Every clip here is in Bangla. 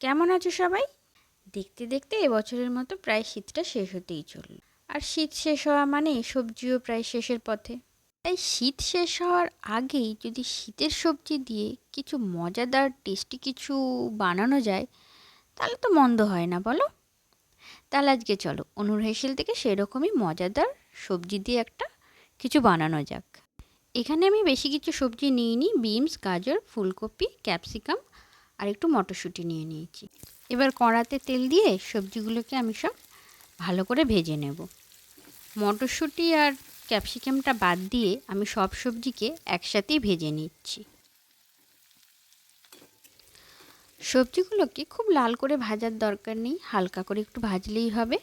কেমন আছো সবাই? দেখতে দেখতে এবছরের মতো প্রায় শীতটা শেষ হতেই চলল। আর শীত শেষ হওয়া মানে সবজিও প্রায় শেষের পথে। তাই শীত শেষ হওয়ার আগেই যদি শীতের সবজি দিয়ে কিছু মজাদার টেস্টি কিছু বানানো যায়, তাহলে তো মন্দ হয় না, বলো? তাহলে আজকে চলো অনুর হেসেল থেকে সেরকমই মজাদার সবজি দিয়ে একটা কিছু বানানো যাক। এখানে আমি বেশি কিছু সবজি নিইনি, বিনস, গাজর, ফুলকপি, ক্যাপসিকাম আর একটু মটরশুঁটি নিয়ে নিয়েছি। এবার কড়াতে তেল দিয়ে সবজিগুলোকে আমি সব ভালো করে ভেজে নেব। মটরশুঁটি আর ক্যাপসিকামটা বাদ দিয়ে আমি সব সবজিকে একসাথেই ভেজে নিচ্ছি। সবজিগুলোকে খুব লাল করে ভাজার দরকার নেই, হালকা করে একটু ভাজলেই হবে।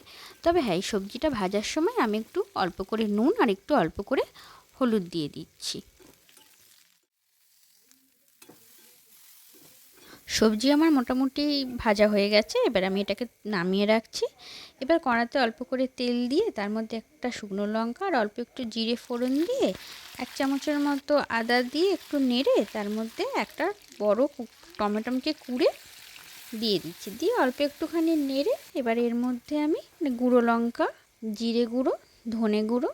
তবে হ্যাঁ, এই সবজিটা ভাজার সময় আমি একটু অল্প করে নুন আর একটু অল্প করে হলুদ দিয়ে দিচ্ছি। সবজি আমার মোটামুটি ভাজা হয়ে গেছে, এবার আমি এটাকে নামিয়ে রাখছি। এবার কড়াতে অল্প করে তেল দিয়ে তার মধ্যে একটা শুকনো লঙ্কা আর অল্প একটু জিরে ফোড়ন দিয়ে 1 চামচের মতো আদা দিয়ে একটু নেড়ে তার মধ্যে একটা বড় টমেটোকে কুড়ে দিয়ে দিচ্ছি। দিয়ে অল্প একটুখানি নেড়ে এবার এর মধ্যে আমি গুঁড়ো লঙ্কা, জিরে গুঁড়ো, ধনে গুঁড়ো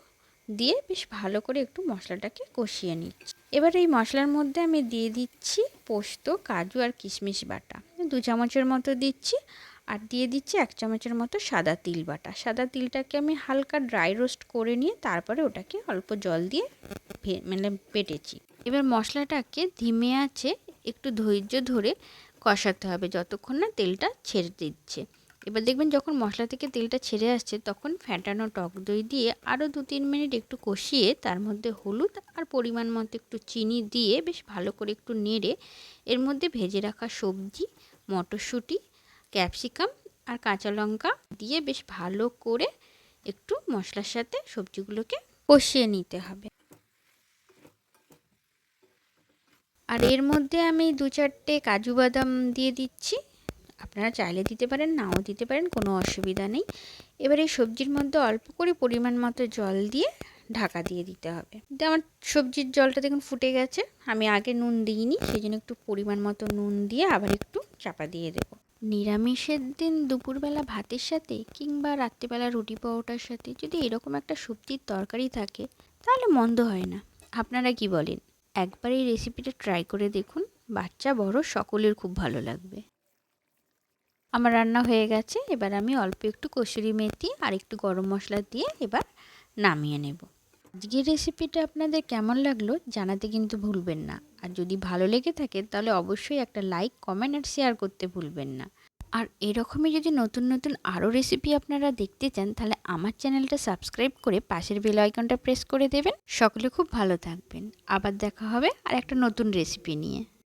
দিয়ে বেশ ভালো করে একটু মশলাটাকে কষিয়ে নিচ্ছি। এবার এই মশলার মধ্যে আমি দিয়ে দিচ্ছি পোস্ত, কাজু আর কিশমিশ বাটা 2 চামচের মতো দিচ্ছি। আর দিয়ে দিচ্ছি 1 চামচের মতো সাদা তিল বাটা। সাদা তিলটাকে আমি হালকা ড্রাই রোস্ট করে নিয়ে তারপরে ওটাকে অল্প জল দিয়ে বেটেছি। এবার মশলাটাকে ধিমে আঁচে একটু ধৈর্য ধরে কষাতে হবে যতক্ষণ না তেলটা ছেড়ে দিচ্ছে। এবার দেখবেন যখন মশলা থেকে তেলটা ছেড়ে আসছে তখন ফ্যাটানো টক দই দিয়ে আরও 2-3 মিনিট একটু কষিয়ে তার মধ্যে হলুদ আর পরিমাণ মতো একটু চিনি দিয়ে বেশ ভালো করে একটু নেড়ে এর মধ্যে ভেজে রাখা সবজি, মটরশুঁটি, ক্যাপসিকাম আর কাঁচা লঙ্কা দিয়ে বেশ ভালো করে একটু মশলার সাথে সবজিগুলোকে কষিয়ে নিতে হবে। আর এর মধ্যে আমি 2-4টে কাজু বাদাম দিয়ে দিচ্ছি। আপনারা চাইলে দিতে পারেন, নাও দিতে পারেন, কোনো অসুবিধা নেই। এবার এই সবজির মধ্যে অল্প করে পরিমাণ মতো জল দিয়ে ঢাকা দিয়ে দিতে হবে। আমার সবজির জলটা দেখুন ফুটে গেছে। আমি আগে নুন দিইনি, সেই জন্য একটু পরিমাণ মতো নুন দিয়ে আবার একটু চাপা দিয়ে দেবো। নিরামিষের দিন দুপুরবেলা ভাতের সাথে কিংবা রাত্রিবেলা রুটি পরোটার সাথে যদি এরকম একটা সবজির তরকারি থাকে তাহলে মন্দ হয় না। আপনারা কি বলেন? একবার এই রেসিপিটা ট্রাই করে দেখুন, বাচ্চা বড় সকলের খুব ভালো লাগবে। আমার রান্না হয়ে গেছে, এবার আমি অল্প একটু কসুরি মেথি আর একটু গরম মশলা দিয়ে এবার নামিয়ে নেব। আজকের রেসিপিটা আপনাদের কেমন লাগলো জানাতে কিন্তু ভুলবেন না। আর যদি ভালো লেগে থাকে তাহলে অবশ্যই একটা লাইক, কমেন্ট আর শেয়ার করতে ভুলবেন না। আর এরকমই যদি নতুন নতুন আরও রেসিপি আপনারা দেখতে চান তাহলে আমার চ্যানেলটা সাবস্ক্রাইব করে পাশের বেল আইকনটা প্রেস করে দেবেন। সকলে খুব ভালো থাকবেন। আবার দেখা হবে আর একটা নতুন রেসিপি নিয়ে।